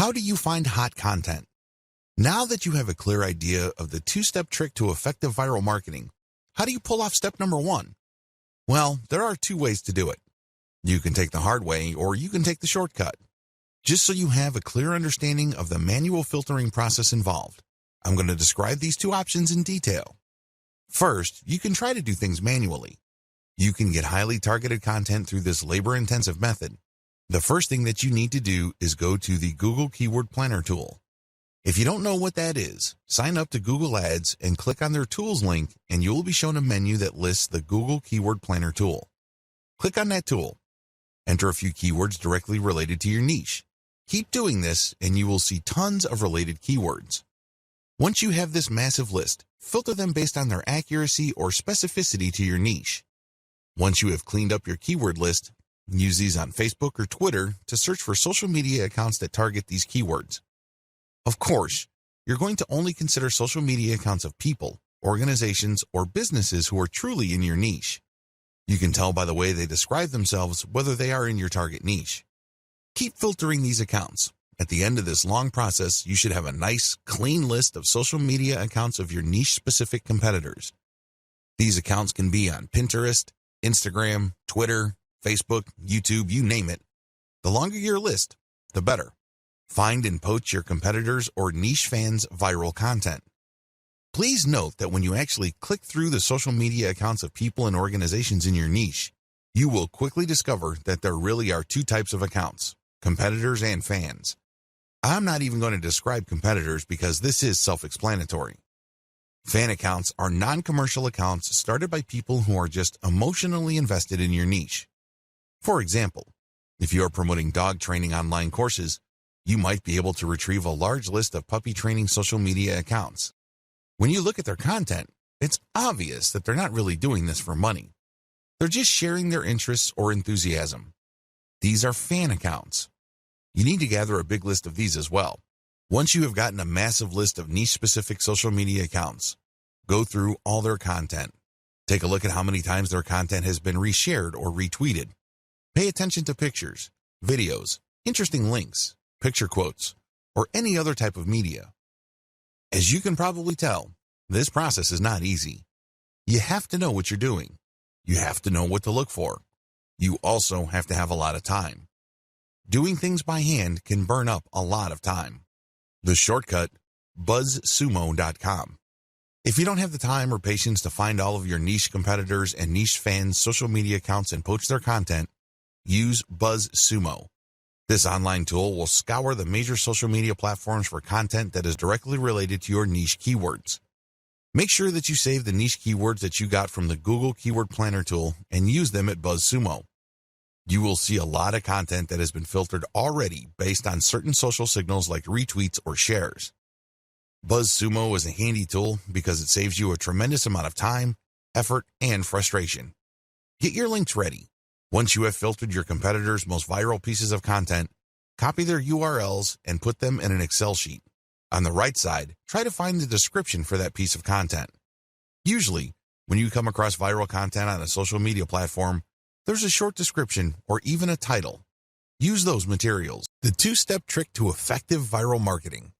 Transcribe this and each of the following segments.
How do you find hot content? Now that you have a clear idea of the two-step trick to effective viral marketing, how do you pull off step number 1? Well, there are 2 ways to do it. You can take the hard way or you can take the shortcut. Just so you have a clear understanding of the manual filtering process involved, I'm going to describe these 2 options in detail. First, you can try to do things manually. You can get highly targeted content through this labor-intensive method. The first thing that you need to do is go to the Google Keyword Planner tool. If you don't know what that is, sign up to Google Ads and click on their Tools link and you will be shown a menu that lists the Google Keyword Planner tool. Click on that tool. Enter a few keywords directly related to your niche. Keep doing this and you will see tons of related keywords. Once you have this massive list, filter them based on their accuracy or specificity to your niche. Once you have cleaned up your keyword list, use these on Facebook or Twitter to search for social media accounts that target these keywords. Of course, you're going to only consider social media accounts of people, organizations, or businesses who are truly in your niche. You can tell by the way they describe themselves whether they are in your target niche. Keep filtering these accounts. At the end of this long process, you should have a nice, clean list of social media accounts of your niche-specific competitors. These accounts can be on Pinterest, Instagram, Twitter, Facebook, YouTube, you name it. The longer your list, the better. Find and poach your competitors' or niche fans' viral content. Please note that when you actually click through the social media accounts of people and organizations in your niche, you will quickly discover that there really are 2 types of accounts, competitors and fans. I'm not even going to describe competitors because this is self-explanatory. Fan accounts are non-commercial accounts started by people who are just emotionally invested in your niche. For example, if you are promoting dog training online courses, you might be able to retrieve a large list of puppy training social media accounts. When you look at their content, it's obvious that they're not really doing this for money. They're just sharing their interests or enthusiasm. These are fan accounts. You need to gather a big list of these as well. Once you have gotten a massive list of niche-specific social media accounts, go through all their content. Take a look at how many times their content has been reshared or retweeted. Pay attention to pictures, videos, interesting links, picture quotes, or any other type of media. As you can probably tell, this process is not easy. You have to know what you're doing. You have to know what to look for. You also have to have a lot of time. Doing things by hand can burn up a lot of time. The shortcut, buzzsumo.com. If you don't have the time or patience to find all of your niche competitors and niche fans' social media accounts and poach their content, use BuzzSumo. This online tool will scour the major social media platforms for content that is directly related to your niche keywords. Make sure that you save the niche keywords that you got from the Google Keyword Planner tool and use them at BuzzSumo. You will see a lot of content that has been filtered already based on certain social signals like retweets or shares. BuzzSumo is a handy tool because it saves you a tremendous amount of time, effort, and frustration. Get your links ready. Once you have filtered your competitors' most viral pieces of content, copy their URLs and put them in an Excel sheet. On the right side, try to find the description for that piece of content. Usually, when you come across viral content on a social media platform, there's a short description or even a title. Use those materials. The 2-step trick to effective viral marketing.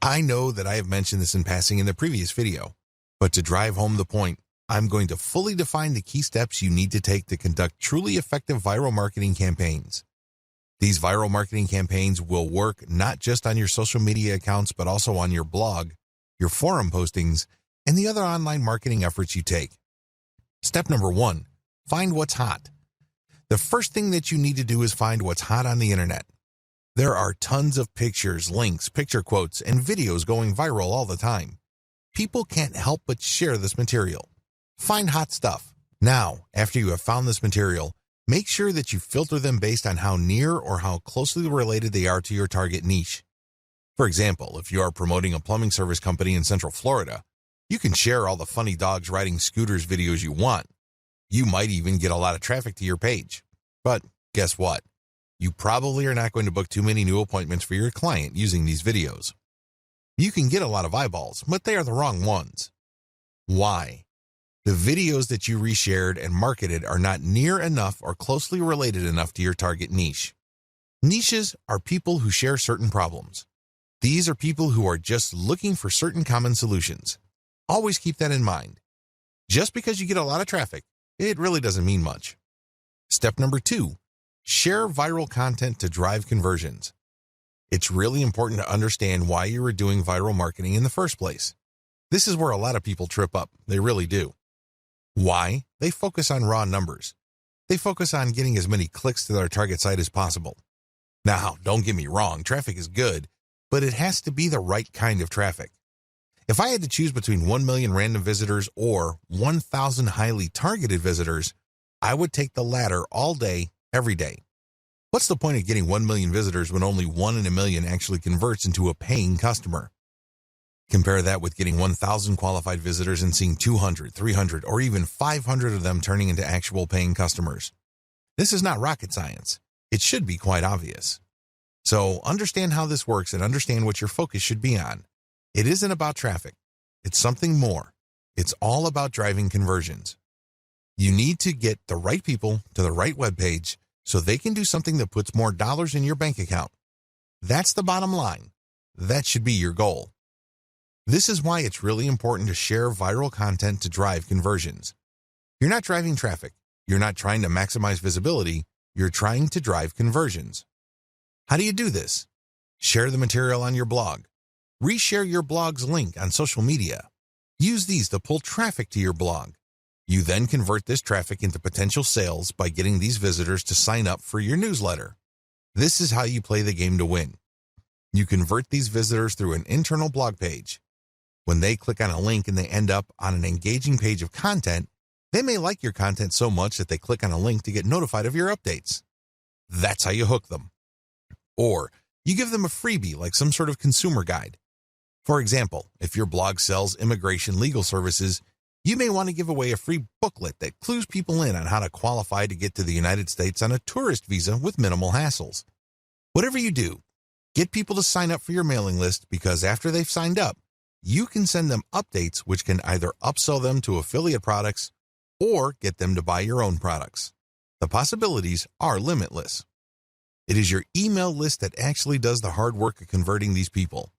I know that I have mentioned this in passing in the previous video, but to drive home the point, I'm going to fully define the key steps you need to take to conduct truly effective viral marketing campaigns. These viral marketing campaigns will work not just on your social media accounts, but also on your blog, your forum postings, and the other online marketing efforts you take. Step number 1, find what's hot. The first thing that you need to do is find what's hot on the internet. There are tons of pictures, links, picture quotes, and videos going viral all the time. People can't help but share this material. Find hot stuff. Now, after you have found this material, make sure that you filter them based on how near or how closely related they are to your target niche. For example, if you are promoting a plumbing service company in Central Florida, you can share all the funny dogs riding scooters videos you want. You might even get a lot of traffic to your page. But guess what? You probably are not going to book too many new appointments for your client using these videos. You can get a lot of eyeballs, but they are the wrong ones. Why? The videos that you reshared and marketed are not near enough or closely related enough to your target niche. Niches are people who share certain problems. These are people who are just looking for certain common solutions. Always keep that in mind. Just because you get a lot of traffic, it really doesn't mean much. Step number 2, share viral content to drive conversions. It's really important to understand why you are doing viral marketing in the first place. This is where a lot of people trip up. They really do. Why? They focus on raw numbers. They focus on getting as many clicks to their target site as possible. Now, don't get me wrong, traffic is good, but it has to be the right kind of traffic. If I had to choose between 1 million random visitors or 1,000 highly targeted visitors, I would take the latter all day, every day. What's the point of getting 1 million visitors when only 1 in a million actually converts into a paying customer? Compare that with getting 1,000 qualified visitors and seeing 200, 300, or even 500 of them turning into actual paying customers. This is not rocket science. It should be quite obvious. So understand how this works and understand what your focus should be on. It isn't about traffic. It's something more. It's all about driving conversions. You need to get the right people to the right web page so they can do something that puts more dollars in your bank account. That's the bottom line. That should be your goal. This is why it's really important to share viral content to drive conversions. You're not driving traffic. You're not trying to maximize visibility. You're trying to drive conversions. How do you do this? Share the material on your blog. Reshare your blog's link on social media. Use these to pull traffic to your blog. You then convert this traffic into potential sales by getting these visitors to sign up for your newsletter. This is how you play the game to win. You convert these visitors through an internal blog page. When they click on a link and they end up on an engaging page of content, they may like your content so much that they click on a link to get notified of your updates. That's how you hook them. Or you give them a freebie like some sort of consumer guide. For example, if your blog sells immigration legal services, you may want to give away a free booklet that clues people in on how to qualify to get to the United States on a tourist visa with minimal hassles. Whatever you do, get people to sign up for your mailing list because after they've signed up, you can send them updates which can either upsell them to affiliate products or get them to buy your own products. The possibilities are limitless. It is your email list that actually does the hard work of converting these people.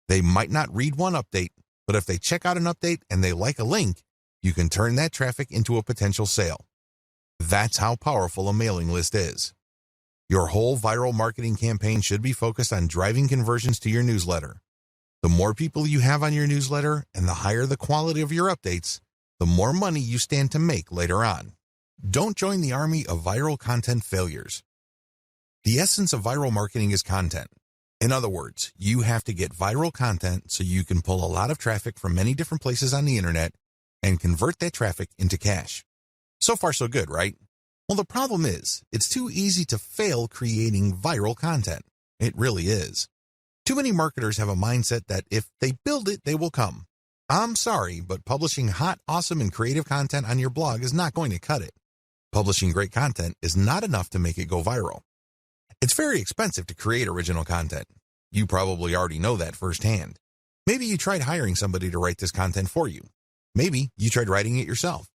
They might not read one update, but if they check out an update and they like a link, you can turn that traffic into a potential sale. That's how powerful a mailing list is. Your whole viral marketing campaign should be focused on driving conversions to your newsletter. The more people you have on your newsletter and the higher the quality of your updates, the more money you stand to make later on. Don't join the army of viral content failures. The essence of viral marketing is content. In other words, you have to get viral content so you can pull a lot of traffic from many different places on the internet and convert that traffic into cash. So far, so good, right? Well, the problem is, it's too easy to fail creating viral content. It really is. Too many marketers have a mindset that if they build it, they will come. I'm sorry, but publishing hot, awesome, and creative content on your blog is not going to cut it. Publishing great content is not enough to make it go viral. It's very expensive to create original content. You probably already know that firsthand. Maybe you tried hiring somebody to write this content for you. Maybe you tried writing it yourself.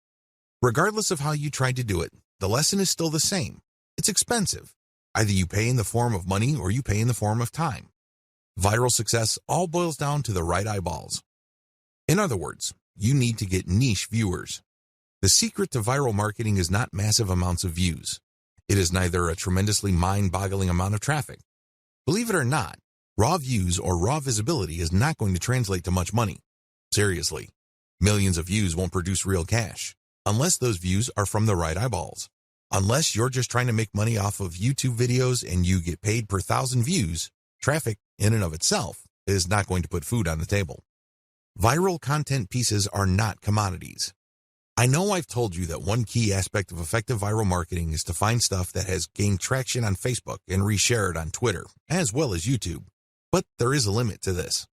Regardless of how you tried to do it, the lesson is still the same. It's expensive. Either you pay in the form of money or you pay in the form of time. Viral success all boils down to the right eyeballs. In other words, you need to get niche viewers. The secret to viral marketing is not massive amounts of views. It is neither a tremendously mind-boggling amount of traffic. Believe it or not, raw views or raw visibility is not going to translate to much money. Seriously, millions of views won't produce real cash, unless those views are from the right eyeballs. Unless you're just trying to make money off of YouTube videos and you get paid per 1,000 views, traffic in and of itself is not going to put food on the table. Viral content pieces are not commodities. I know I've told you that one key aspect of effective viral marketing is to find stuff that has gained traction on Facebook and reshare it on Twitter, as well as YouTube. But there is a limit to this.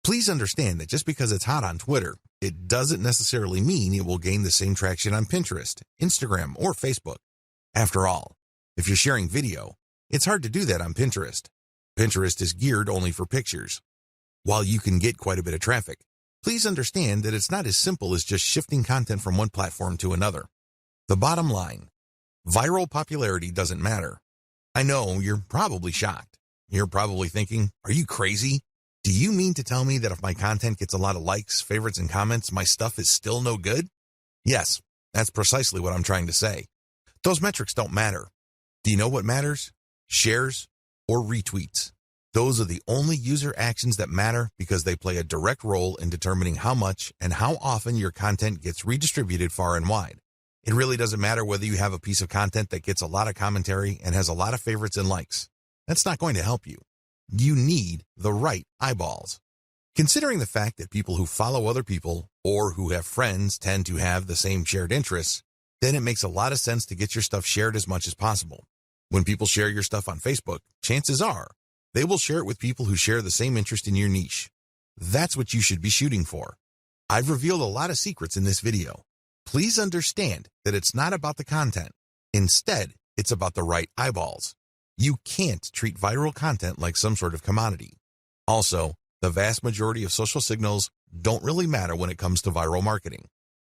Please understand that just because it's hot on Twitter, it doesn't necessarily mean it will gain the same traction on Pinterest, Instagram, or Facebook. After all, if you're sharing video, it's hard to do that on Pinterest. Pinterest is geared only for pictures. While you can get quite a bit of traffic, please understand that it's not as simple as just shifting content from one platform to another. The bottom line, viral popularity doesn't matter. I know you're probably shocked. You're probably thinking, are you crazy? Do you mean to tell me that if my content gets a lot of likes, favorites, and comments, my stuff is still no good? Yes, that's precisely what I'm trying to say. Those metrics don't matter. Do you know what matters? Shares or retweets. Those are the only user actions that matter because they play a direct role in determining how much and how often your content gets redistributed far and wide. It really doesn't matter whether you have a piece of content that gets a lot of commentary and has a lot of favorites and likes. That's not going to help you. You need the right eyeballs. Considering the fact that people who follow other people or who have friends tend to have the same shared interests, then it makes a lot of sense to get your stuff shared as much as possible. When people share your stuff on Facebook, chances are they will share it with people who share the same interest in your niche. That's what you should be shooting for. I've revealed a lot of secrets in this video. Please understand that it's not about the content. Instead, it's about the right eyeballs. You can't treat viral content like some sort of commodity. Also, the vast majority of social signals don't really matter when it comes to viral marketing.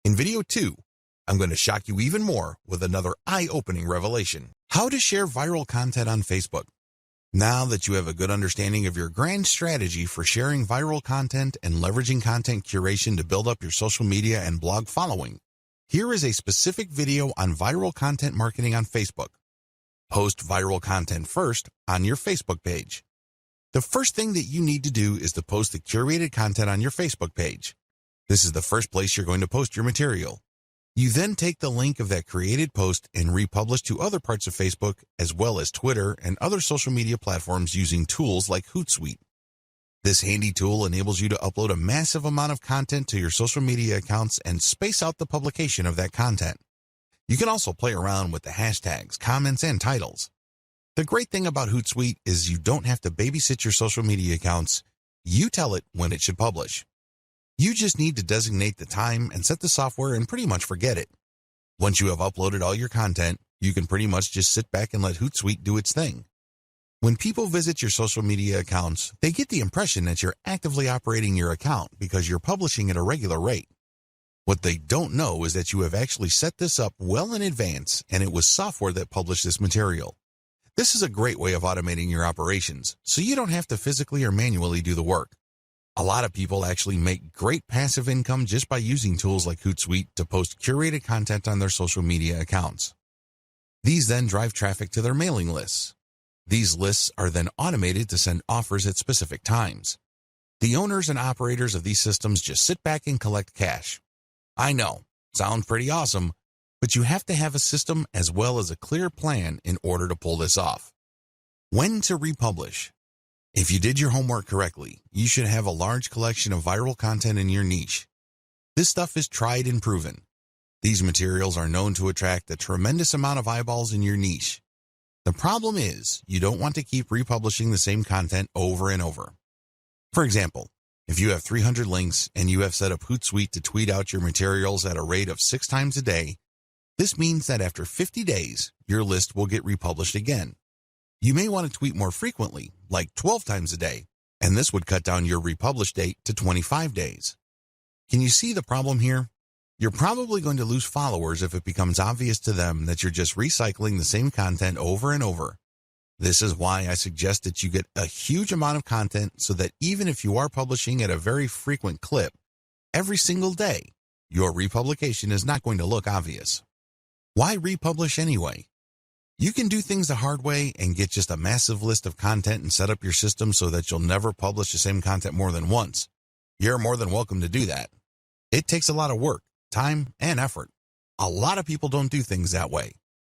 In video 2, I'm going to shock you even more with another eye-opening revelation. How to share viral content on Facebook. Now that you have a good understanding of your grand strategy for sharing viral content and leveraging content curation to build up your social media and blog following, here is a specific video on viral content marketing on Facebook. Post viral content first on your Facebook page. The first thing that you need to do is to post the curated content on your Facebook page. This is the first place you're going to post your material. You then take the link of that created post and republish to other parts of Facebook as well as Twitter and other social media platforms using tools like Hootsuite. This handy tool enables you to upload a massive amount of content to your social media accounts and space out the publication of that content. You can also play around with the hashtags, comments, and titles. The great thing about Hootsuite is you don't have to babysit your social media accounts. You tell it when it should publish. You just need to designate the time and set the software and pretty much forget it. Once you have uploaded all your content, you can pretty much just sit back and let Hootsuite do its thing. When people visit your social media accounts, they get the impression that you're actively operating your account because you're publishing at a regular rate. What they don't know is that you have actually set this up well in advance and it was software that published this material. This is a great way of automating your operations, so you don't have to physically or manually do the work. A lot of people actually make great passive income just by using tools like Hootsuite to post curated content on their social media accounts. These then drive traffic to their mailing lists. These lists are then automated to send offers at specific times. The owners and operators of these systems just sit back and collect cash. I know, sounds pretty awesome, but you have to have a system as well as a clear plan in order to pull this off. When to republish. If you did your homework correctly, you should have a large collection of viral content in your niche. This stuff is tried and proven. These materials are known to attract a tremendous amount of eyeballs in your niche. The problem is, you don't want to keep republishing the same content over and over. For example, if you have 300 links and you have set up Hootsuite to tweet out your materials at a rate of 6 times a day, this means that after 50 days, your list will get republished again. You may want to tweet more frequently, like 12 times a day, and this would cut down your republish date to 25 days. Can you see the problem here? You're probably going to lose followers if it becomes obvious to them that you're just recycling the same content over and over. This is why I suggest that you get a huge amount of content so that even if you are publishing at a very frequent clip, every single day, your republication is not going to look obvious. Why republish anyway? You can do things the hard way and get just a massive list of content and set up your system so that you'll never publish the same content more than once. You're more than welcome to do that. It takes a lot of work, time, and effort. A lot of people don't do things that way.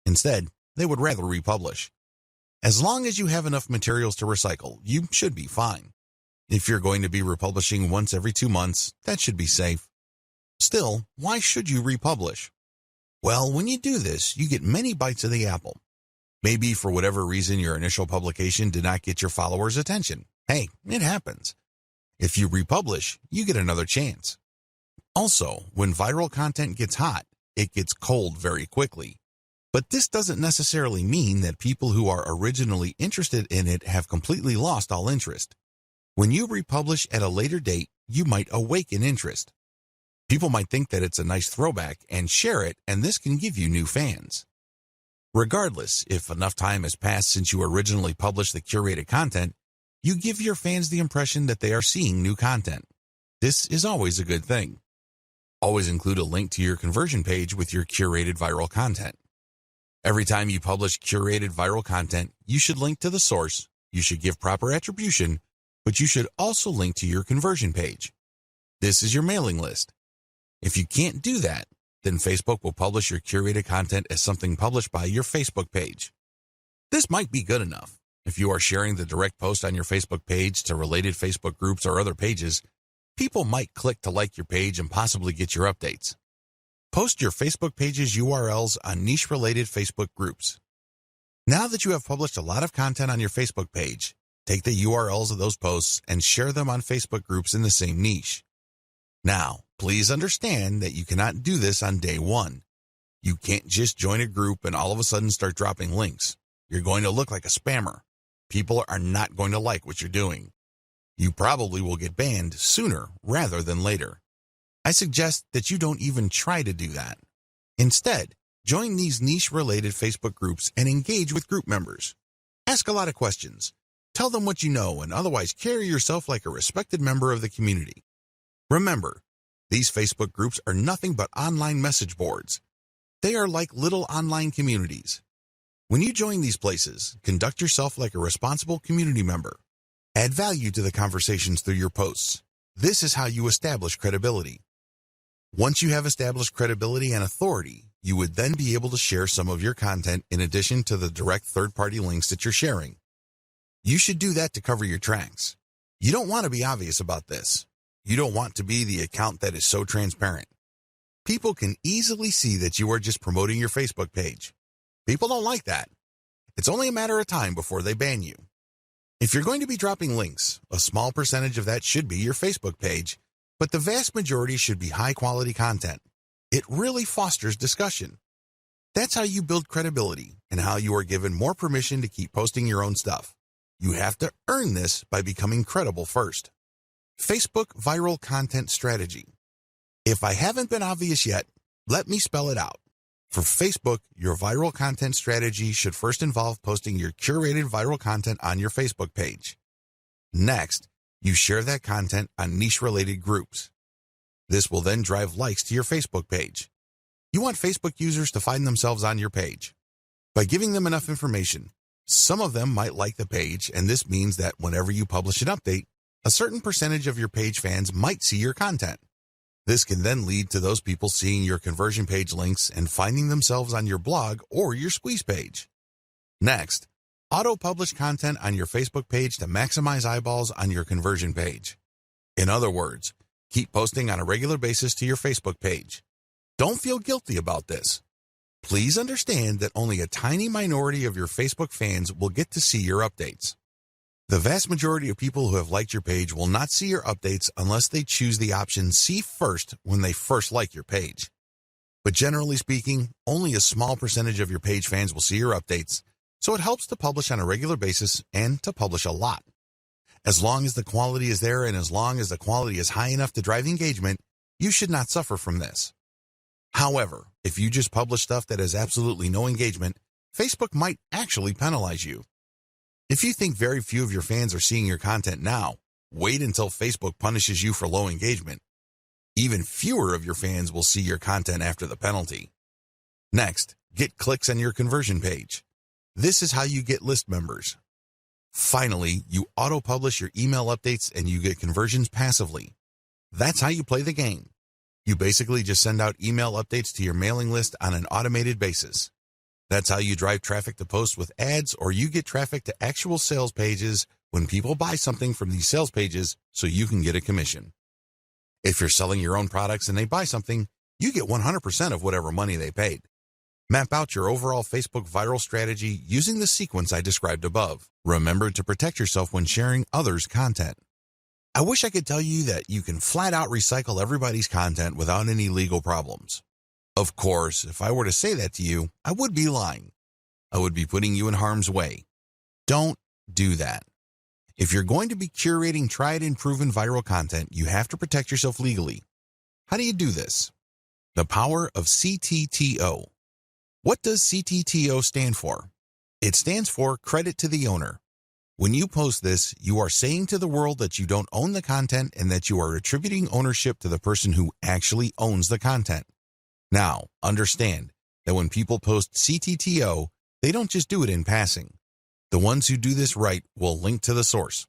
Instead, they would rather republish. As long as you have enough materials to recycle, you should be fine. If you're going to be republishing once every 2 months, that should be safe. Still, why should you republish? Well, when you do this, you get many bites of the apple. Maybe for whatever reason your initial publication did not get your followers' attention. Hey, it happens. If you republish, you get another chance. Also, when viral content gets hot, it gets cold very quickly. But this doesn't necessarily mean that people who are originally interested in it have completely lost all interest. When you republish at a later date, you might awaken interest. People might think that it's a nice throwback and share it, and this can give you new fans. Regardless, if enough time has passed since you originally published the curated content, you give your fans the impression that they are seeing new content. This is always a good thing. Always include a link to your conversion page with your curated viral content. Every time you publish curated viral content, you should link to the source, you should give proper attribution, but you should also link to your conversion page. This is your mailing list. If you can't do that, then Facebook will publish your curated content as something published by your Facebook page. This might be good enough. If you are sharing the direct post on your Facebook page to related Facebook groups or other pages, people might click to like your page and possibly get your updates. Post your Facebook page's URLs on niche-related Facebook groups. Now that you have published a lot of content on your Facebook page, take the URLs of those posts and share them on Facebook groups in the same niche. Now, please understand that you cannot do this on day one. You can't just join a group and all of a sudden start dropping links. You're going to look like a spammer. People are not going to like what you're doing. You probably will get banned sooner rather than later. I suggest that you don't even try to do that. Instead, join these niche-related Facebook groups and engage with group members. Ask a lot of questions. Tell them what you know and otherwise carry yourself like a respected member of the community. Remember, these Facebook groups are nothing but online message boards. They are like little online communities. When you join these places, conduct yourself like a responsible community member. Add value to the conversations through your posts. This is how you establish credibility. Once you have established credibility and authority, you would then be able to share some of your content in addition to the direct third-party links that you're sharing. You should do that to cover your tracks. You don't want to be obvious about this. You don't want to be the account that is so transparent. People can easily see that you are just promoting your Facebook page. People don't like that. It's only a matter of time before they ban you. If you're going to be dropping links, a small percentage of that should be your Facebook page, but the vast majority should be high-quality content. It really fosters discussion. That's how you build credibility and how you are given more permission to keep posting your own stuff. You have to earn this by becoming credible first. Facebook Viral Content Strategy. If I haven't been obvious yet, let me spell it out. For Facebook, your viral content strategy should first involve posting your curated viral content on your Facebook page. Next, you share that content on niche-related groups. This will then drive likes to your Facebook page. You want Facebook users to find themselves on your page. By giving them enough information, some of them might like the page, and this means that whenever you publish an update, a certain percentage of your page fans might see your content. This can then lead to those people seeing your conversion page links and finding themselves on your blog or your squeeze page. Next, auto-publish content on your Facebook page to maximize eyeballs on your conversion page. In other words, keep posting on a regular basis to your Facebook page. Don't feel guilty about this. Please understand that only a tiny minority of your Facebook fans will get to see your updates. The vast majority of people who have liked your page will not see your updates unless they choose the option See First when they first like your page. But generally speaking, only a small percentage of your page fans will see your updates, so it helps to publish on a regular basis and to publish a lot. As long as the quality is there and as long as the quality is high enough to drive engagement, you should not suffer from this. However, if you just publish stuff that has absolutely no engagement, Facebook might actually penalize you. If you think very few of your fans are seeing your content now, wait until Facebook punishes you for low engagement. Even fewer of your fans will see your content after the penalty. Next, get clicks on your conversion page. This is how you get list members. Finally, you auto-publish your email updates and you get conversions passively. That's how you play the game. You basically just send out email updates to your mailing list on an automated basis. That's how you drive traffic to posts with ads, or you get traffic to actual sales pages when people buy something from these sales pages so you can get a commission. If you're selling your own products and they buy something, you get 100% of whatever money they paid. Map out your overall Facebook viral strategy using the sequence I described above. Remember to protect yourself when sharing others' content. I wish I could tell you that you can flat out recycle everybody's content without any legal problems. Of course, if I were to say that to you, I would be lying. I would be putting you in harm's way. Don't do that. If you're going to be curating tried and proven viral content, you have to protect yourself legally. How do you do this? The power of CTTO. What does CTTO stand for? It stands for Credit to the Owner. When you post this, you are saying to the world that you don't own the content and that you are attributing ownership to the person who actually owns the content. Now, understand that when people post CTTO, they don't just do it in passing. The ones who do this right will link to the source.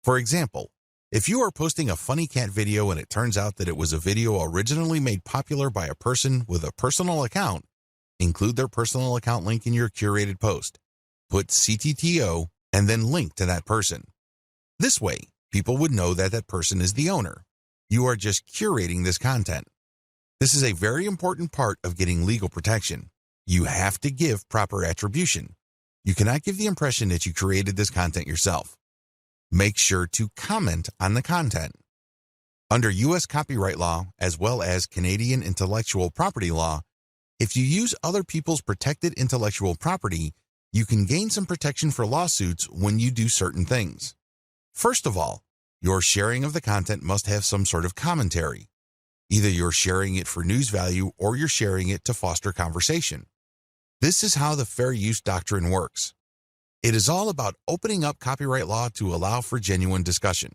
For example, if you are posting a funny cat video and it turns out that it was a video originally made popular by a person with a personal account, include their personal account link in your curated post. Put CTTO and then link to that person. This way, people would know that that person is the owner. You are just curating this content. This is a very important part of getting legal protection. You have to give proper attribution. You cannot give the impression that you created this content yourself. Make sure to comment on the content. Under U.S. copyright law, as well as Canadian intellectual property law, if you use other people's protected intellectual property, you can gain some protection for lawsuits when you do certain things. First of all, your sharing of the content must have some sort of commentary. Either you're sharing it for news value or you're sharing it to foster conversation. This is how the fair use doctrine works. It is all about opening up copyright law to allow for genuine discussion.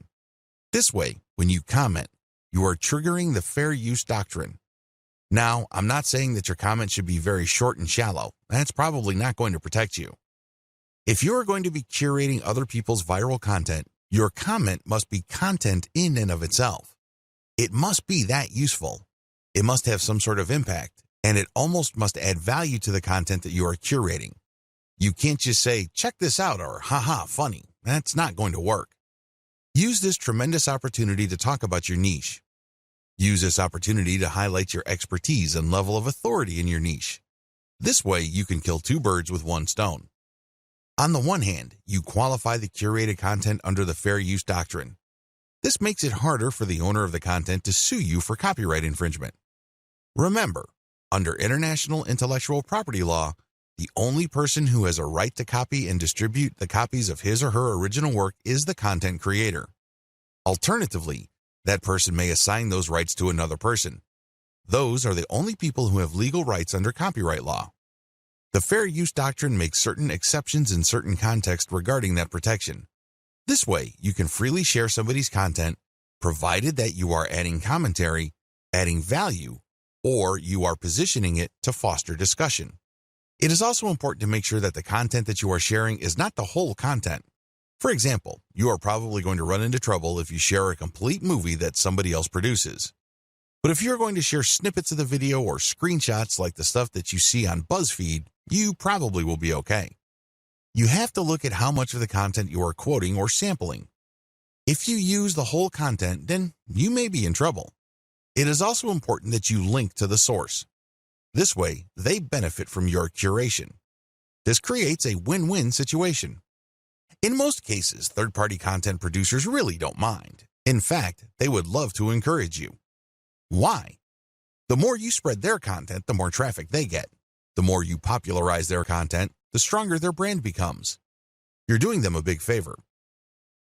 This way, when you comment, you are triggering the fair use doctrine. Now, I'm not saying that your comment should be very short and shallow. That's probably not going to protect you. If you are going to be curating other people's viral content, your comment must be content in and of itself. It must be that useful. It must have some sort of impact, and it almost must add value to the content that you are curating. You can't just say, check this out, or haha, funny. That's not going to work. Use this tremendous opportunity to talk about your niche. Use this opportunity to highlight your expertise and level of authority in your niche. This way, you can kill two birds with one stone. On the one hand, you qualify the curated content under the fair use doctrine. This makes it harder for the owner of the content to sue you for copyright infringement. Remember, under international intellectual property law, the only person who has a right to copy and distribute the copies of his or her original work is the content creator. Alternatively, that person may assign those rights to another person. Those are the only people who have legal rights under copyright law. The fair use doctrine makes certain exceptions in certain contexts regarding that protection. This way, you can freely share somebody's content, provided that you are adding commentary, adding value, or you are positioning it to foster discussion. It is also important to make sure that the content that you are sharing is not the whole content. For example, you are probably going to run into trouble if you share a complete movie that somebody else produces. But if you're going to share snippets of the video or screenshots like the stuff that you see on BuzzFeed, you probably will be okay. You have to look at how much of the content you are quoting or sampling. If you use the whole content, then you may be in trouble. It is also important that you link to the source. This way, they benefit from your curation. This creates a win-win situation. In most cases, third-party content producers really don't mind. In fact, they would love to encourage you. Why? The more you spread their content, the more traffic they get. The more you popularize their content, the stronger their brand becomes. You're doing them a big favor.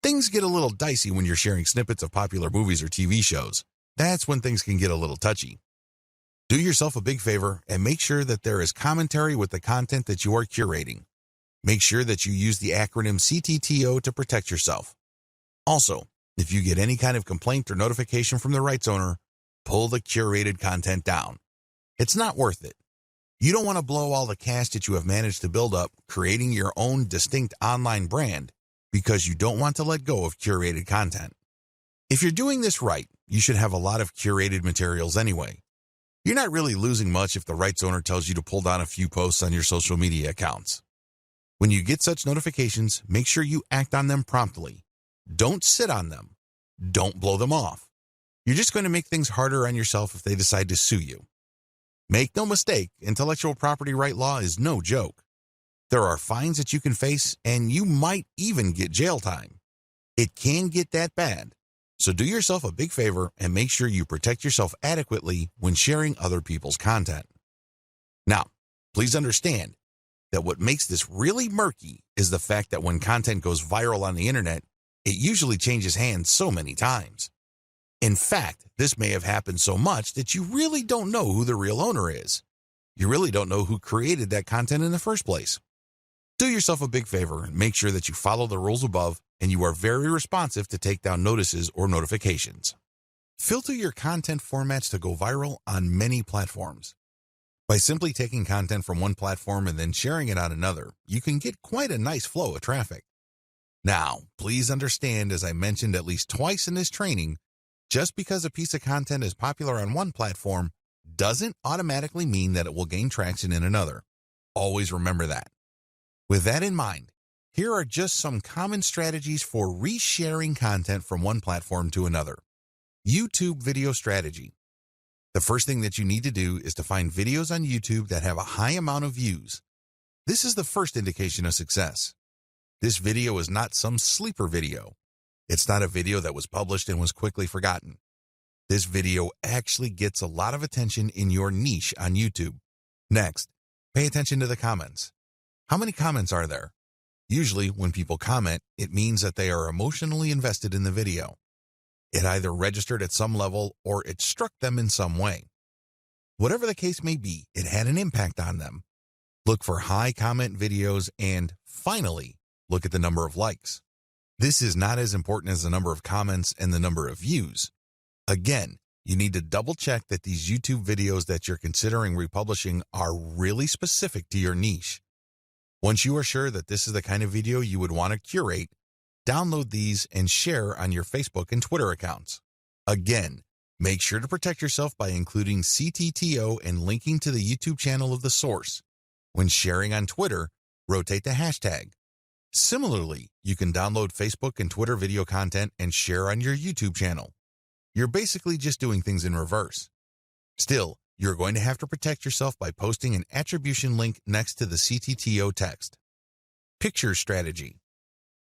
Things get a little dicey when you're sharing snippets of popular movies or TV shows. That's when things can get a little touchy. Do yourself a big favor and make sure that there is commentary with the content that you are curating. Make sure that you use the acronym CTTO to protect yourself. Also, if you get any kind of complaint or notification from the rights owner, pull the curated content down. It's not worth it. You don't want to blow all the cash that you have managed to build up creating your own distinct online brand because you don't want to let go of curated content. If you're doing this right, you should have a lot of curated materials anyway. You're not really losing much if the rights owner tells you to pull down a few posts on your social media accounts. When you get such notifications, make sure you act on them promptly. Don't sit on them. Don't blow them off. You're just going to make things harder on yourself if they decide to sue you. Make no mistake, intellectual property right law is no joke. There are fines that you can face, and you might even get jail time. It can get that bad. So do yourself a big favor and make sure you protect yourself adequately when sharing other people's content. Now, please understand that what makes this really murky is the fact that when content goes viral on the internet, it usually changes hands so many times. In fact, this may have happened so much that you really don't know who the real owner is. you really don't know who created that content in the first place. Do yourself a big favor and make sure that you follow the rules above and you are very responsive to take down notices or notifications. Filter your content formats to go viral on many platforms. By simply taking content from one platform and then sharing it on another, you can get quite a nice flow of traffic. Now, please understand, as I mentioned at least twice in this training, just because a piece of content is popular on one platform doesn't automatically mean that it will gain traction in another. Always remember that. With that in mind, here are just some common strategies for resharing content from one platform to another. YouTube video strategy. The first thing that you need to do is to find videos on YouTube that have a high amount of views. This is the first indication of success. This video is not some sleeper video. It's not a video that was published and was quickly forgotten. This video actually gets a lot of attention in your niche on YouTube. Next, pay attention to the comments. How many comments are there? Usually, when people comment, it means that they are emotionally invested in the video. It either registered at some level or it struck them in some way. Whatever the case may be, it had an impact on them. Look for high comment videos and, finally, look at the number of likes. This is not as important as the number of comments and the number of views. Again, you need to double check that these YouTube videos that you're considering republishing are really specific to your niche. Once you are sure that this is the kind of video you would want to curate, download these and share on your Facebook and Twitter accounts. Again, make sure to protect yourself by including CTTO and linking to the YouTube channel of the source. When sharing on Twitter, rotate the hashtag. Similarly, you can download Facebook and Twitter video content and share on your YouTube channel. You're basically just doing things in reverse. Still, you're going to have to protect yourself by posting an attribution link next to the CTTO text. Picture strategy.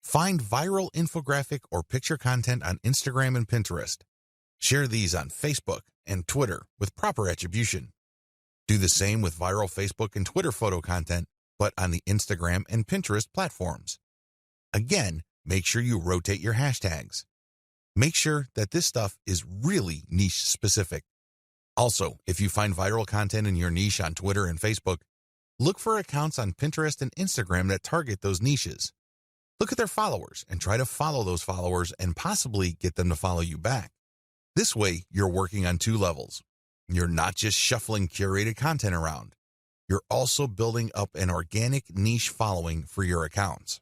Find viral infographic or picture content on Instagram and Pinterest. Share these on Facebook and Twitter with proper attribution. Do the same with viral Facebook and Twitter photo content, but on the Instagram and Pinterest platforms. Again, make sure you rotate your hashtags. Make sure that this stuff is really niche specific. Also, if you find viral content in your niche on Twitter and Facebook, look for accounts on Pinterest and Instagram that target those niches. Look at their followers and try to follow those followers and possibly get them to follow you back. This way, you're working on two levels. You're not just shuffling curated content around. You're also building up an organic niche following for your accounts.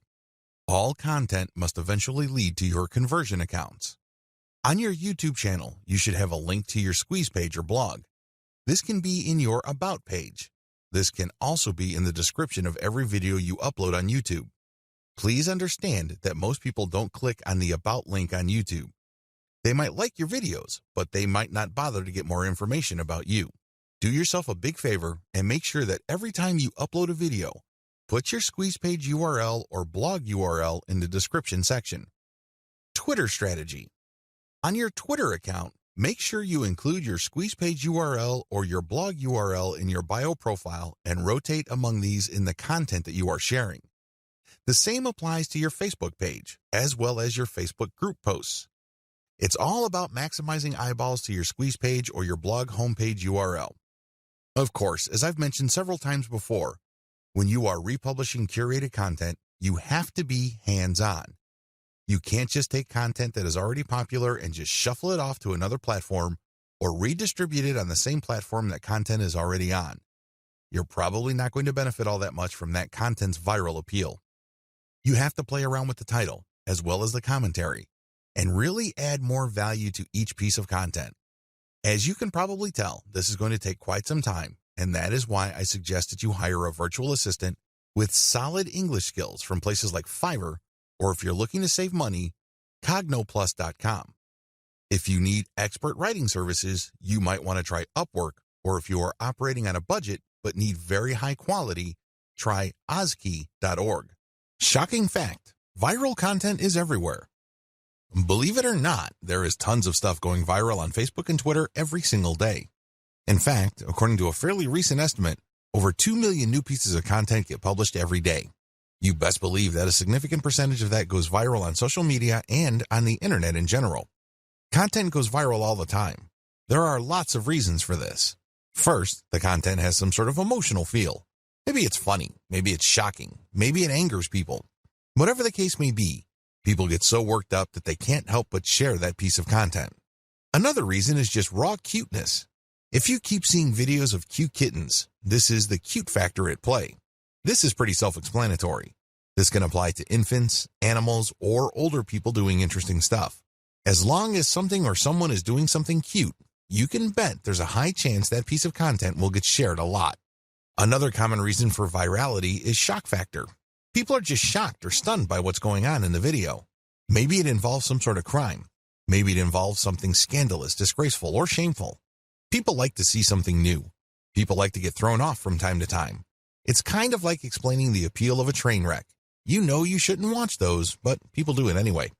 All content must eventually lead to your conversion accounts. On your YouTube channel, you should have a link to your squeeze page or blog. This can be in your About page. This can also be in the description of every video you upload on YouTube. Please understand that most people don't click on the About link on YouTube. They might like your videos, but they might not bother to get more information about you. Do yourself a big favor and make sure that every time you upload a video, put your squeeze page URL or blog URL in the description section. Twitter strategy. On your Twitter account, make sure you include your squeeze page URL or your blog URL in your bio profile and rotate among these in the content that you are sharing. The same applies to your Facebook page, as well as your Facebook group posts. It's all about maximizing eyeballs to your squeeze page or your blog homepage URL. Of course, as I've mentioned several times before, when you are republishing curated content, you have to be hands-on. You can't just take content that is already popular and just shuffle it off to another platform or redistribute it on the same platform that content is already on. You're probably not going to benefit all that much from that content's viral appeal. You have to play around with the title, as well as the commentary, and really add more value to each piece of content. As you can probably tell, this is going to take quite some time, and that is why I suggest that you hire a virtual assistant with solid English skills from places like Fiverr, or if you're looking to save money, Cognoplus.com. If you need expert writing services, you might want to try Upwork, or if you are operating on a budget but need very high quality, try Ozkey.org. Shocking fact, viral content is everywhere. Believe it or not, there is tons of stuff going viral on Facebook and Twitter every single day. In fact, according to a fairly recent estimate, over 2 million new pieces of content get published every day. You best believe that a significant percentage of that goes viral on social media and on the internet in general. Content goes viral all the time. There are lots of reasons for this. First, the content has some sort of emotional feel. Maybe it's funny, maybe it's shocking, maybe it angers people. Whatever the case may be, people get so worked up that they can't help but share that piece of content. Another reason is just raw cuteness. If you keep seeing videos of cute kittens, this is the cute factor at play. This is pretty self-explanatory. This can apply to infants, animals, or older people doing interesting stuff. As long as something or someone is doing something cute, you can bet there's a high chance that piece of content will get shared a lot. Another common reason for virality is shock factor. People are just shocked or stunned by what's going on in the video. Maybe it involves some sort of crime. Maybe it involves something scandalous, disgraceful, or shameful. People like to see something new. People like to get thrown off from time to time. It's kind of like explaining the appeal of a train wreck. You know you shouldn't watch those, but people do it anyway.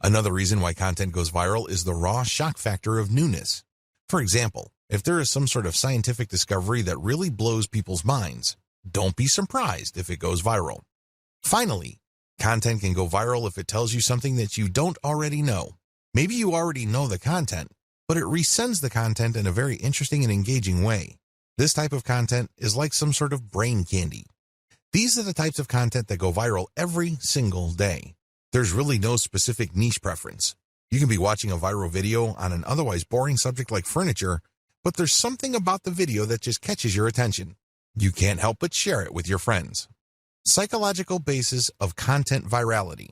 Another reason why content goes viral is the raw shock factor of newness. For example, if there is some sort of scientific discovery that really blows people's minds, don't be surprised if it goes viral. Finally, content can go viral if it tells you something that you don't already know. Maybe you already know the content, but it resends the content in a very interesting and engaging way. This type of content is like some sort of brain candy. These are the types of content that go viral every single day. There's really no specific niche preference. You can be watching a viral video on an otherwise boring subject like furniture, but there's something about the video that just catches your attention. You can't help but share it with your friends. Psychological basis of content virality.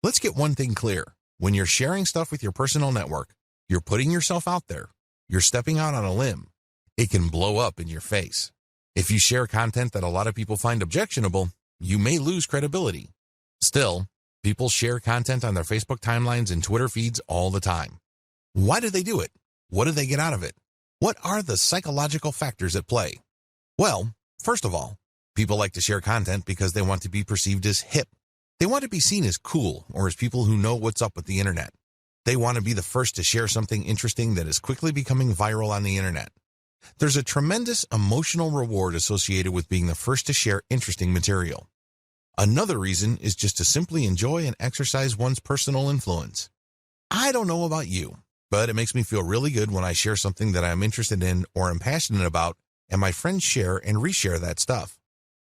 Let's get one thing clear. When you're sharing stuff with your personal network, you're putting yourself out there. You're stepping out on a limb. It can blow up in your face. If you share content that a lot of people find objectionable, you may lose credibility. Still, people share content on their Facebook timelines and Twitter feeds all the time. Why do they do it? What do they get out of it? What are the psychological factors at play? Well, first of all, people like to share content because they want to be perceived as hip. They want to be seen as cool or as people who know what's up with the internet. They want to be the first to share something interesting that is quickly becoming viral on the internet. There's a tremendous emotional reward associated with being the first to share interesting material. Another reason is just to simply enjoy and exercise one's personal influence. I don't know about you, but it makes me feel really good when I share something that I'm interested in or am passionate about, and my friends share and reshare that stuff.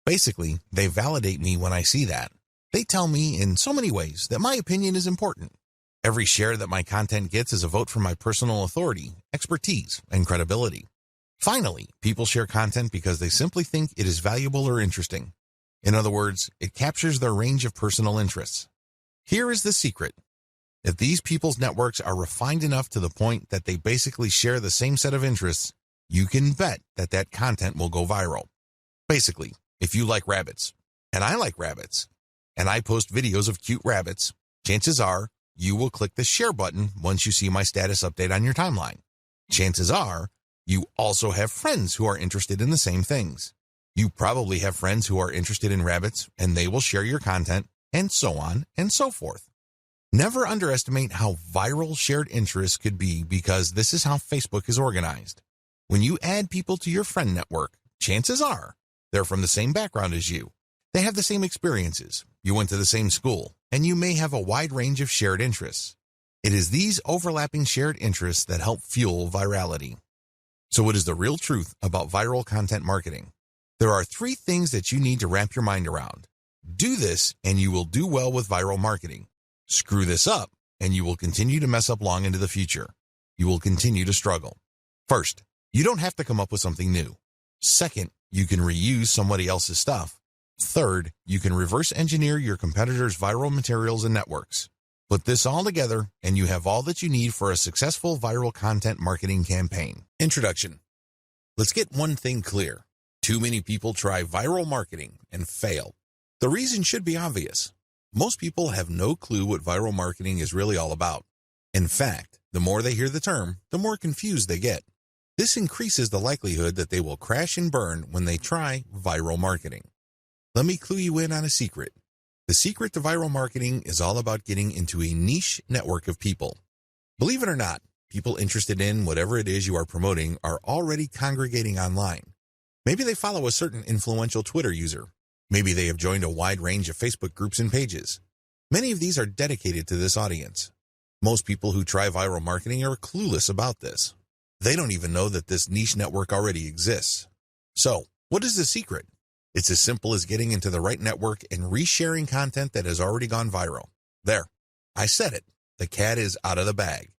Basically, they validate me when I see that. They tell me in so many ways that my opinion is important. Every share that my content gets is a vote for my personal authority, expertise, and credibility. Finally, people share content because they simply think it is valuable or interesting. In other words, it captures their range of personal interests. Here is the secret. If these people's networks are refined enough to the point that they basically share the same set of interests, you can bet that that content will go viral. Basically, if you like rabbits, and I like rabbits, and I post videos of cute rabbits, chances are you will click the share button once you see my status update on your timeline. Chances are you also have friends who are interested in the same things. You probably have friends who are interested in rabbits, and they will share your content, and so on and so forth. Never underestimate how viral shared interests could be, because this is how Facebook is organized. When you add people to your friend network, chances are they're from the same background as you. They have the same experiences. You went to the same school, and you may have a wide range of shared interests. It is these overlapping shared interests that help fuel virality. So what is the real truth about viral content marketing? There are 3 things that you need to wrap your mind around. Do this, and you will do well with viral marketing. Screw this up, and you will continue to mess up long into the future. You will continue to struggle. First, you don't have to come up with something new. Second, you can reuse somebody else's stuff. Third, you can reverse engineer your competitors' viral materials and networks. Put this all together, and you have all that you need for a successful viral content marketing campaign. Introduction. Let's get one thing clear. Too many people try viral marketing and fail. The reason should be obvious. Most people have no clue what viral marketing is really all about. In fact, the more they hear the term, the more confused they get. This increases the likelihood that they will crash and burn when they try viral marketing. Let me clue you in on a secret. The secret to viral marketing is all about getting into a niche network of people. Believe it or not, people interested in whatever it is you are promoting are already congregating online. Maybe they follow a certain influential Twitter user. Maybe they have joined a wide range of Facebook groups and pages. Many of these are dedicated to this audience. Most people who try viral marketing are clueless about this. They don't even know that this niche network already exists. So, what is the secret? It's as simple as getting into the right network and resharing content that has already gone viral. There, I said it. The cat is out of the bag.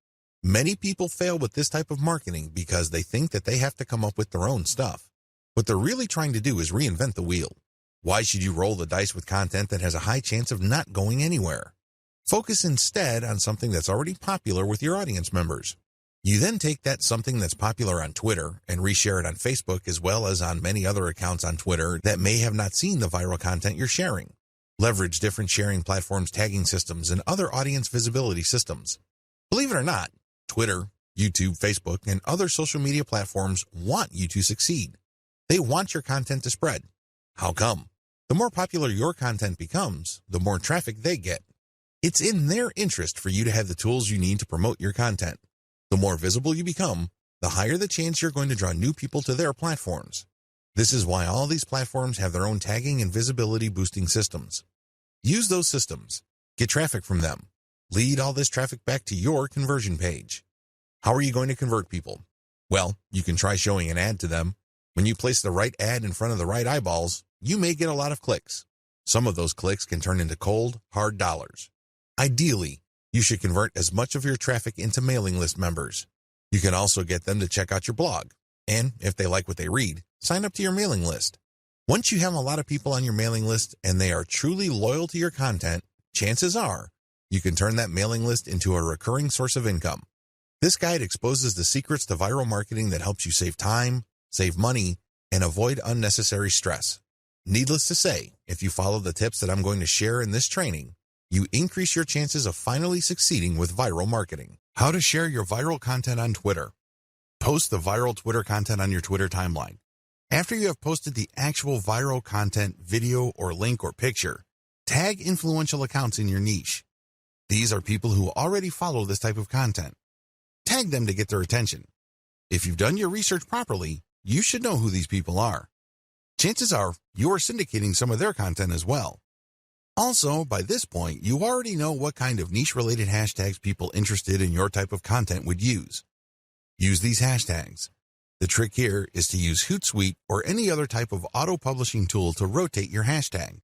Many people fail with this type of marketing because they think that they have to come up with their own stuff. What they're really trying to do is reinvent the wheel. Why should you roll the dice with content that has a high chance of not going anywhere? Focus instead on something that's already popular with your audience members. You then take that something that's popular on Twitter and reshare it on Facebook as well as on many other accounts on Twitter that may have not seen the viral content you're sharing. Leverage different sharing platforms, tagging systems, and other audience visibility systems. Believe it or not, Twitter, YouTube, Facebook, and other social media platforms want you to succeed. They want your content to spread. How come? The more popular your content becomes, the more traffic they get. It's in their interest for you to have the tools you need to promote your content. The more visible you become, the higher the chance you're going to draw new people to their platforms. This is why all these platforms have their own tagging and visibility boosting systems. Use those systems. Get traffic from them. Lead all this traffic back to your conversion page. How are you going to convert people? Well, you can try showing an ad to them. When you place the right ad in front of the right eyeballs, you may get a lot of clicks. Some of those clicks can turn into cold, hard dollars. Ideally, you should convert as much of your traffic into mailing list members. You can also get them to check out your blog. And if they like what they read, sign up to your mailing list. Once you have a lot of people on your mailing list and they are truly loyal to your content, chances are you can turn that mailing list into a recurring source of income. This guide exposes the secrets to viral marketing that helps you save time, save money, and avoid unnecessary stress. Needless to say, if you follow the tips that I'm going to share in this training, you increase your chances of finally succeeding with viral marketing. How to share your viral content on Twitter. Post the viral Twitter content on your Twitter timeline. After you have posted the actual viral content, video or link or picture, tag influential accounts in your niche. These are people who already follow this type of content. Tag them to get their attention. If you've done your research properly, you should know who these people are. Chances are you are syndicating some of their content as well. Also, by this point, you already know what kind of niche-related hashtags people interested in your type of content would use. Use these hashtags. The trick here is to use Hootsuite or any other type of auto-publishing tool to rotate your hashtag.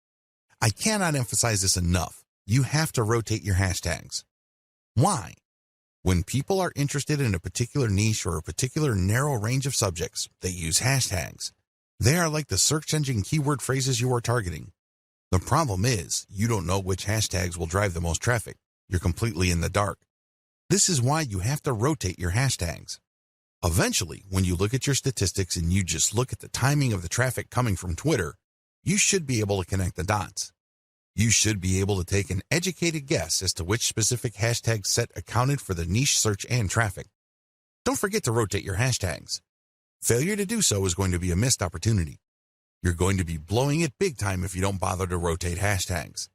I cannot emphasize this enough. You have to rotate your hashtags. Why? When people are interested in a particular niche or a particular narrow range of subjects, they use hashtags. They are like the search engine keyword phrases you are targeting. The problem is, you don't know which hashtags will drive the most traffic. You're completely in the dark. This is why you have to rotate your hashtags. Eventually, when you look at your statistics and you just look at the timing of the traffic coming from Twitter, you should be able to connect the dots. You should be able to take an educated guess as to which specific hashtag set accounted for the niche search and traffic. Don't forget to rotate your hashtags. Failure to do so is going to be a missed opportunity. You're going to be blowing it big time if you don't bother to rotate hashtags.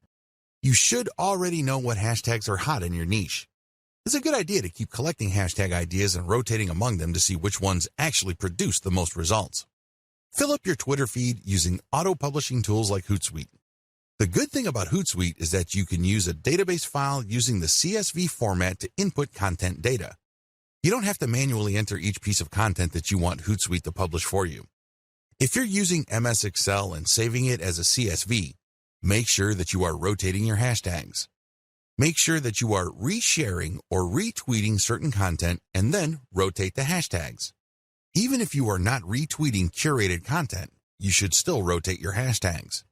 You should already know what hashtags are hot in your niche. It's a good idea to keep collecting hashtag ideas and rotating among them to see which ones actually produce the most results. Fill up your Twitter feed using auto-publishing tools like Hootsuite. The good thing about Hootsuite is that you can use a database file using the CSV format to input content data. You don't have to manually enter each piece of content that you want Hootsuite to publish for you. If you're using MS Excel and saving it as a CSV, make sure that you are rotating your hashtags. Make sure that you are resharing or retweeting certain content and then rotate the hashtags. Even if you are not retweeting curated content, you should still rotate your hashtags.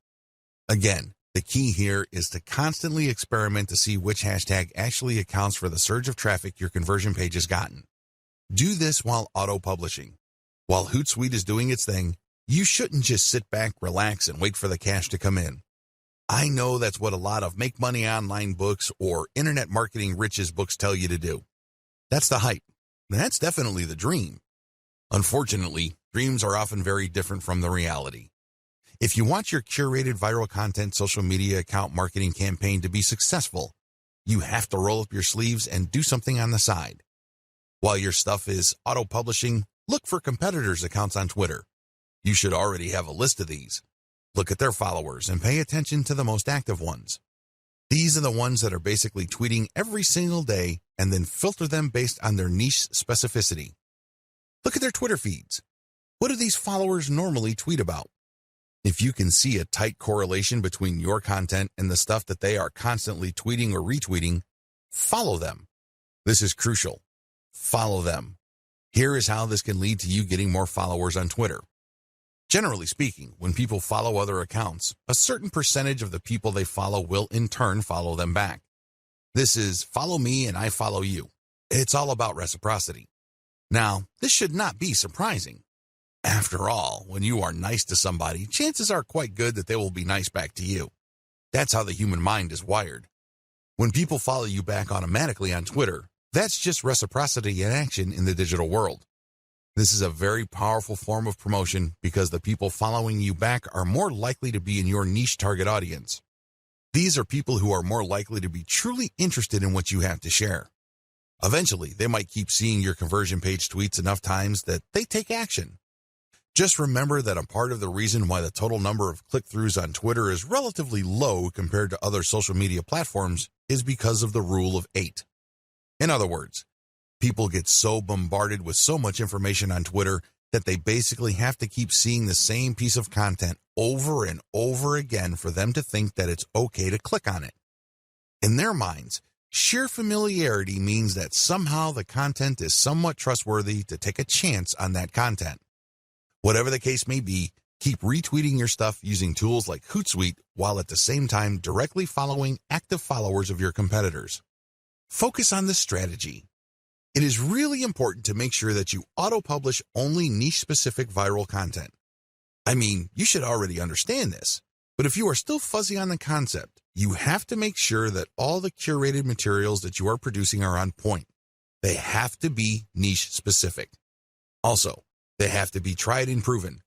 Again, the key here is to constantly experiment to see which hashtag actually accounts for the surge of traffic your conversion page has gotten. Do this while auto-publishing. While Hootsuite is doing its thing, you shouldn't just sit back, relax, and wait for the cash to come in. I know that's what a lot of Make Money Online books or Internet Marketing Riches books tell you to do. That's the hype. That's definitely the dream. Unfortunately, dreams are often very different from the reality. If you want your curated viral content social media account marketing campaign to be successful, you have to roll up your sleeves and do something on the side. While your stuff is auto-publishing, look for competitors' accounts on Twitter. You should already have a list of these. Look at their followers and pay attention to the most active ones. These are the ones that are basically tweeting every single day and then filter them based on their niche specificity. Look at their Twitter feeds. What do these followers normally tweet about? If you can see a tight correlation between your content and the stuff that they are constantly tweeting or retweeting, follow them. This is crucial. Follow them. Here is how this can lead to you getting more followers on Twitter. Generally speaking, when people follow other accounts, a certain percentage of the people they follow will in turn follow them back. This is follow me and I follow you. It's all about reciprocity. Now, this should not be surprising. After all, when you are nice to somebody, chances are quite good that they will be nice back to you. That's how the human mind is wired. When people follow you back automatically on Twitter, that's just reciprocity in action in the digital world. This is a very powerful form of promotion because the people following you back are more likely to be in your niche target audience. These are people who are more likely to be truly interested in what you have to share. Eventually, they might keep seeing your conversion page tweets enough times that they take action. Just remember that a part of the reason why the total number of click-throughs on Twitter is relatively low compared to other social media platforms is because of the rule of 8. In other words, people get so bombarded with so much information on Twitter that they basically have to keep seeing the same piece of content over and over again for them to think that it's okay to click on it. In their minds, sheer familiarity means that somehow the content is somewhat trustworthy to take a chance on that content. Whatever the case may be, keep retweeting your stuff using tools like Hootsuite while at the same time directly following active followers of your competitors. Focus on this strategy. It is really important to make sure that you auto-publish only niche-specific viral content. I mean, you should already understand this, but if you are still fuzzy on the concept, you have to make sure that all the curated materials that you are producing are on point. They have to be niche-specific. Also, they have to be tried and proven.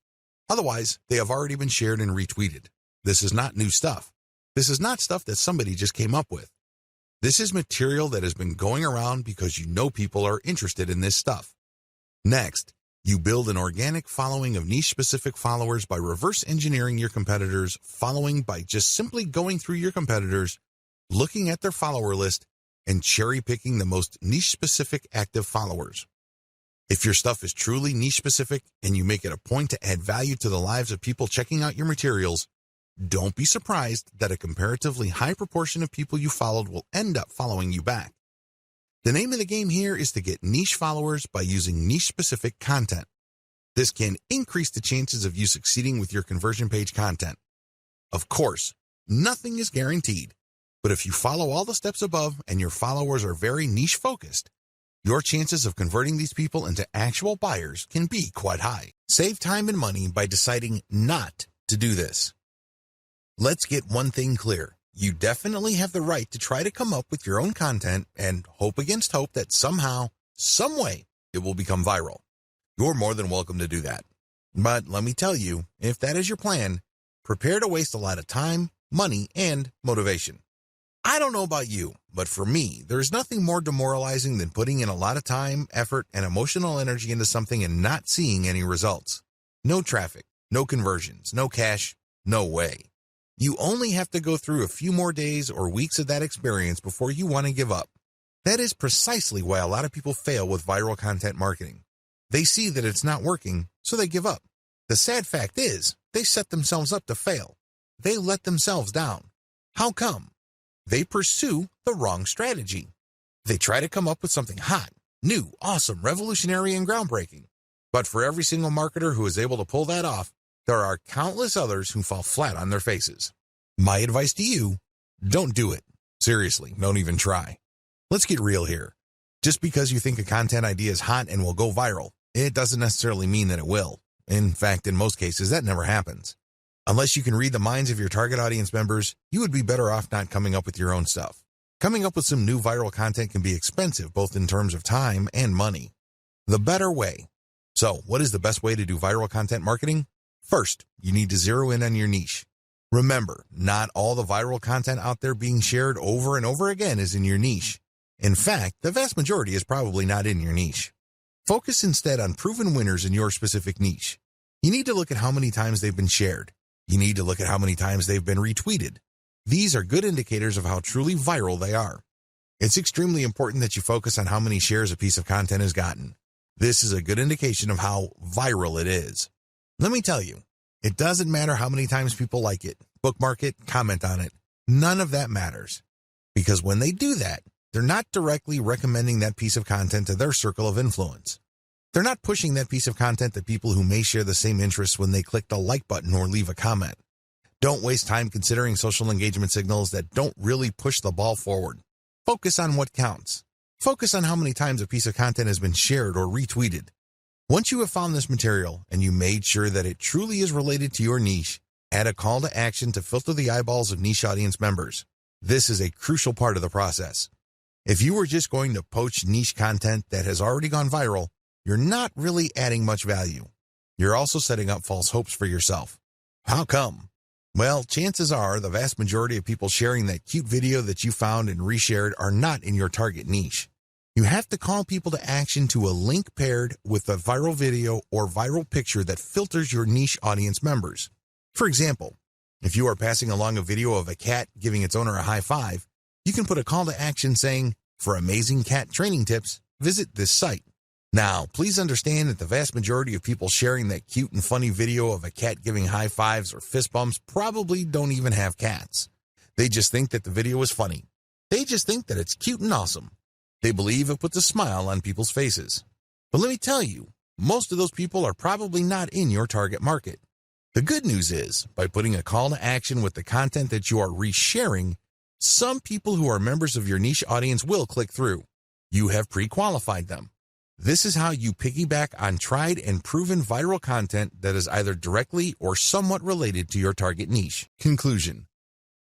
Otherwise, they have already been shared and retweeted. This is not new stuff. This is not stuff that somebody just came up with. This is material that has been going around because you know people are interested in this stuff. Next, you build an organic following of niche-specific followers by reverse engineering your competitors' following by just simply going through your competitors, looking at their follower list, and cherry-picking the most niche-specific active followers. If your stuff is truly niche-specific and you make it a point to add value to the lives of people checking out your materials, don't be surprised that a comparatively high proportion of people you followed will end up following you back. The name of the game here is to get niche followers by using niche-specific content. This can increase the chances of you succeeding with your conversion page content. Of course, nothing is guaranteed, but if you follow all the steps above and your followers are very niche-focused, your chances of converting these people into actual buyers can be quite high. Save time and money by deciding not to do this. Let's get one thing clear. You definitely have the right to try to come up with your own content and hope against hope that somehow, some way, it will become viral. You're more than welcome to do that. But let me tell you, if that is your plan, prepare to waste a lot of time, money, and motivation. I don't know about you, but for me, there's nothing more demoralizing than putting in a lot of time, effort, and emotional energy into something and not seeing any results. No traffic, no conversions, no cash, no way. You only have to go through a few more days or weeks of that experience before you want to give up. That is precisely why a lot of people fail with viral content marketing. They see that it's not working, so they give up. The sad fact is, they set themselves up to fail. They let themselves down. How come? They pursue the wrong strategy. They try to come up with something hot, new, awesome, revolutionary, and groundbreaking. But for every single marketer who is able to pull that off, there are countless others who fall flat on their faces. My advice to you, don't do it. Seriously, don't even try. Let's get real here. Just because you think a content idea is hot and will go viral, it doesn't necessarily mean that it will. In fact, in most cases, that never happens. Unless you can read the minds of your target audience members, you would be better off not coming up with your own stuff. Coming up with some new viral content can be expensive, both in terms of time and money. The better way. So, what is the best way to do viral content marketing? First, you need to zero in on your niche. Remember, not all the viral content out there being shared over and over again is in your niche. In fact, the vast majority is probably not in your niche. Focus instead on proven winners in your specific niche. You need to look at how many times they've been shared. You need to look at how many times they've been retweeted. These are good indicators of how truly viral they are. It's extremely important that you focus on how many shares a piece of content has gotten. This is a good indication of how viral it is. Let me tell you, it doesn't matter how many times people like it, bookmark it, comment on it. None of that matters. Because when they do that, they're not directly recommending that piece of content to their circle of influence. They're not pushing that piece of content to people who may share the same interests when they click the like button or leave a comment. Don't waste time considering social engagement signals that don't really push the ball forward. Focus on what counts. Focus on how many times a piece of content has been shared or retweeted. Once you have found this material and you made sure that it truly is related to your niche, add a call to action to filter the eyeballs of niche audience members. This is a crucial part of the process. If you were just going to poach niche content that has already gone viral, you're not really adding much value. You're also setting up false hopes for yourself. How come? Well, chances are the vast majority of people sharing that cute video that you found and reshared are not in your target niche. You have to call people to action to a link paired with a viral video or viral picture that filters your niche audience members. For example, if you are passing along a video of a cat giving its owner a high five, you can put a call to action saying, "For amazing cat training tips, visit this site." Now, please understand that the vast majority of people sharing that cute and funny video of a cat giving high fives or fist bumps probably don't even have cats. They just think that the video is funny. They just think that it's cute and awesome. They believe it puts a smile on people's faces. But let me tell you, most of those people are probably not in your target market. The good news is, by putting a call to action with the content that you are resharing, some people who are members of your niche audience will click through. You have pre-qualified them. This is how you piggyback on tried and proven viral content that is either directly or somewhat related to your target niche. Conclusion.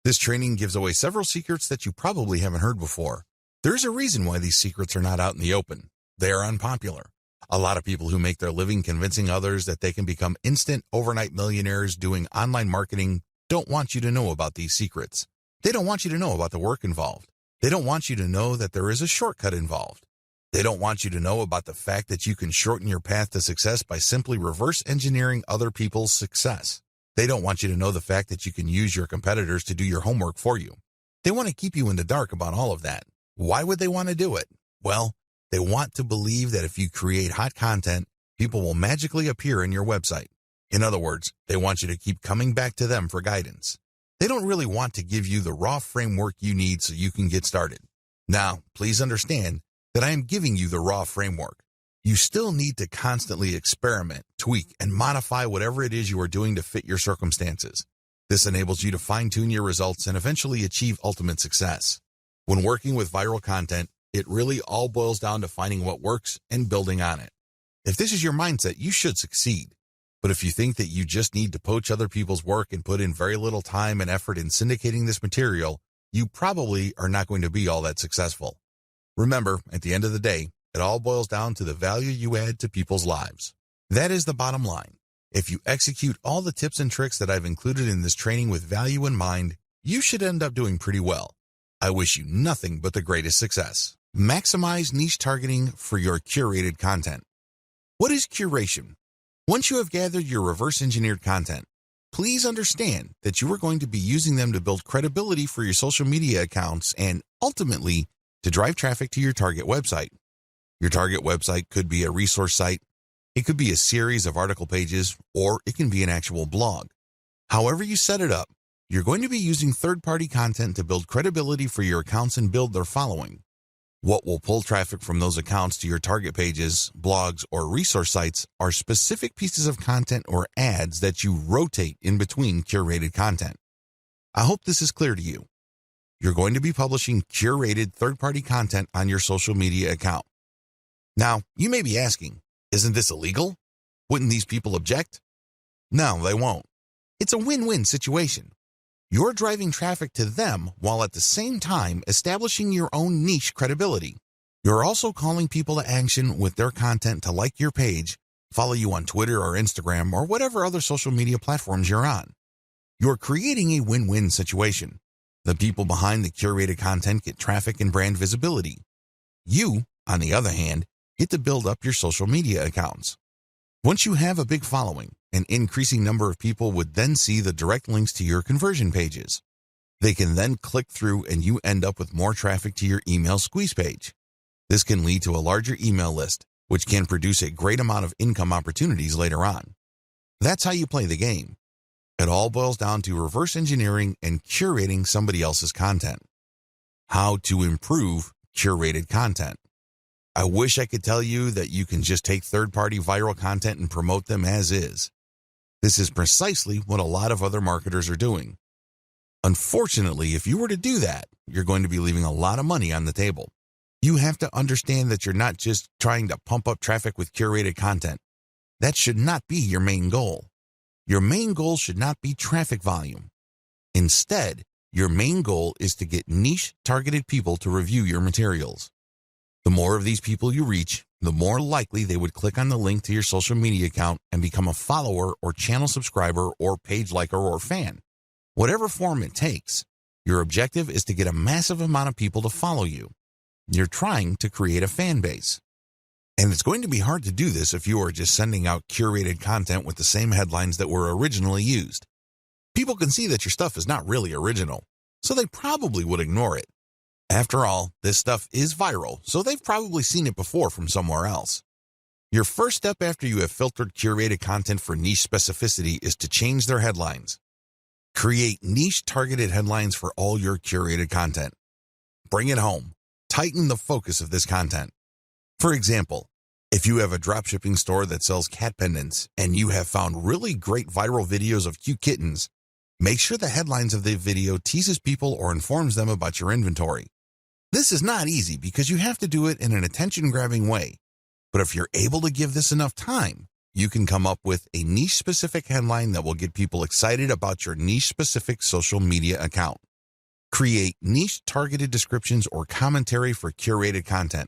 This training gives away several secrets that you probably haven't heard before. There's a reason why these secrets are not out in the open. They are unpopular. A lot of people who make their living convincing others that they can become instant overnight millionaires doing online marketing don't want you to know about these secrets. They don't want you to know about the work involved. They don't want you to know that there is a shortcut involved. They don't want you to know about the fact that you can shorten your path to success by simply reverse engineering other people's success. They don't want you to know the fact that you can use your competitors to do your homework for you. They want to keep you in the dark about all of that. Why would they want to do it? Well, they want to believe that if you create hot content, people will magically appear in your website. In other words, they want you to keep coming back to them for guidance. They don't really want to give you the raw framework you need so you can get started. Now, please understand that I am giving you the raw framework. You still need to constantly experiment, tweak, and modify whatever it is you are doing to fit your circumstances. This enables you to fine-tune your results and eventually achieve ultimate success. When working with viral content, it really all boils down to finding what works and building on it. If this is your mindset, you should succeed. But if you think that you just need to poach other people's work and put in very little time and effort in syndicating this material, you probably are not going to be all that successful. Remember, at the end of the day, it all boils down to the value you add to people's lives. That is the bottom line. If you execute all the tips and tricks that I've included in this training with value in mind, you should end up doing pretty well. I wish you nothing but the greatest success. Maximize niche targeting for your curated content. What is curation? Once you have gathered your reverse engineered content, please understand that you are going to be using them to build credibility for your social media accounts and, ultimately, to drive traffic to your target website. Your target website could be a resource site, it could be a series of article pages, or it can be an actual blog. However you set it up, you're going to be using third-party content to build credibility for your accounts and build their following. What will pull traffic from those accounts to your target pages, blogs, or resource sites are specific pieces of content or ads that you rotate in between curated content. I hope this is clear to you. You're going to be publishing curated third-party content on your social media account. Now, you may be asking, isn't this illegal? Wouldn't these people object? No, they won't. It's a win-win situation. You're driving traffic to them while at the same time establishing your own niche credibility. You're also calling people to action with their content to like your page, follow you on Twitter or Instagram or whatever other social media platforms you're on. You're creating a win-win situation. The people behind the curated content get traffic and brand visibility. You, on the other hand, get to build up your social media accounts. Once you have a big following, an increasing number of people would then see the direct links to your conversion pages. They can then click through and you end up with more traffic to your email squeeze page. This can lead to a larger email list, which can produce a great amount of income opportunities later on. That's how you play the game. It all boils down to reverse engineering and curating somebody else's content. How to improve curated content. I wish I could tell you that you can just take third-party viral content and promote them as is. This is precisely what a lot of other marketers are doing. Unfortunately, if you were to do that, you're going to be leaving a lot of money on the table. You have to understand that you're not just trying to pump up traffic with curated content. That should not be your main goal. Your main goal should not be traffic volume. Instead, your main goal is to get niche targeted people to review your materials. The more of these people you reach, the more likely they would click on the link to your social media account and become a follower or channel subscriber or page liker or fan. Whatever form it takes, your objective is to get a massive amount of people to follow you. You're trying to create a fan base. And it's going to be hard to do this if you are just sending out curated content with the same headlines that were originally used. People can see that your stuff is not really original, so they probably would ignore it. After all, this stuff is viral, so they've probably seen it before from somewhere else. Your first step after you have filtered curated content for niche specificity is to change their headlines. Create niche targeted headlines for all your curated content. Bring it home. Tighten the focus of this content. For example, if you have a dropshipping store that sells cat pendants and you have found really great viral videos of cute kittens, make sure the headlines of the video teases people or informs them about your inventory. This is not easy because you have to do it in an attention-grabbing way. But if you're able to give this enough time, you can come up with a niche-specific headline that will get people excited about your niche-specific social media account. Create niche-targeted descriptions or commentary for curated content.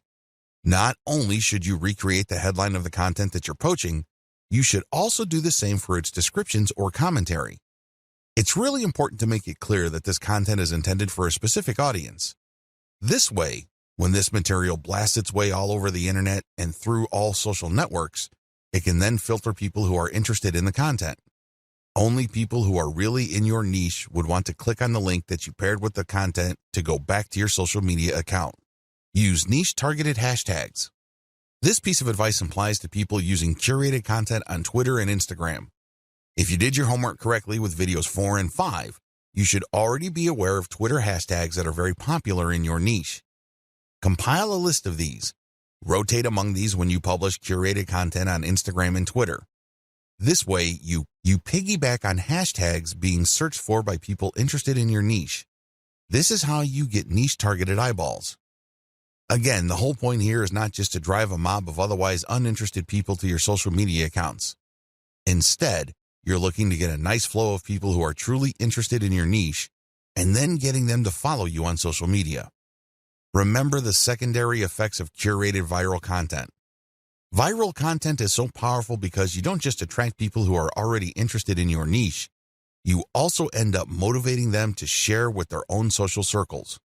Not only should you recreate the headline of the content that you're poaching, you should also do the same for its descriptions or commentary. It's really important to make it clear that this content is intended for a specific audience. This way, when this material blasts its way all over the internet and through all social networks, it can then filter people who are interested in the content. Only people who are really in your niche would want to click on the link that you paired with the content to go back to your social media account. Use niche-targeted hashtags. This piece of advice applies to people using curated content on Twitter and Instagram. If you did your homework correctly with videos 4 and 5, you should already be aware of Twitter hashtags that are very popular in your niche. Compile a list of these. Rotate among these when you publish curated content on Instagram and Twitter. This way, you piggyback on hashtags being searched for by people interested in your niche. This is how you get niche-targeted eyeballs. Again, the whole point here is not just to drive a mob of otherwise uninterested people to your social media accounts. Instead, you're looking to get a nice flow of people who are truly interested in your niche and then getting them to follow you on social media. Remember the secondary effects of curated viral content. Viral content is so powerful because you don't just attract people who are already interested in your niche, you also end up motivating them to share with their own social circles.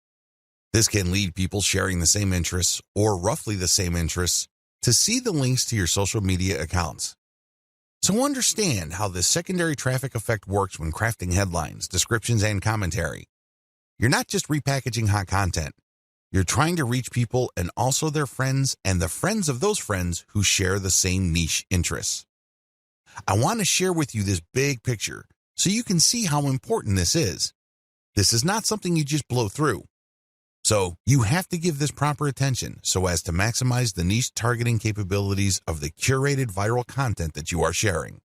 This can lead people sharing the same interests or roughly the same interests to see the links to your social media accounts. So understand how this secondary traffic effect works when crafting headlines, descriptions, and commentary. You're not just repackaging hot content. You're trying to reach people and also their friends and the friends of those friends who share the same niche interests. I want to share with you this big picture so you can see how important this is. This is not something you just blow through. So you have to give this proper attention so as to maximize the niche targeting capabilities of the curated viral content that you are sharing.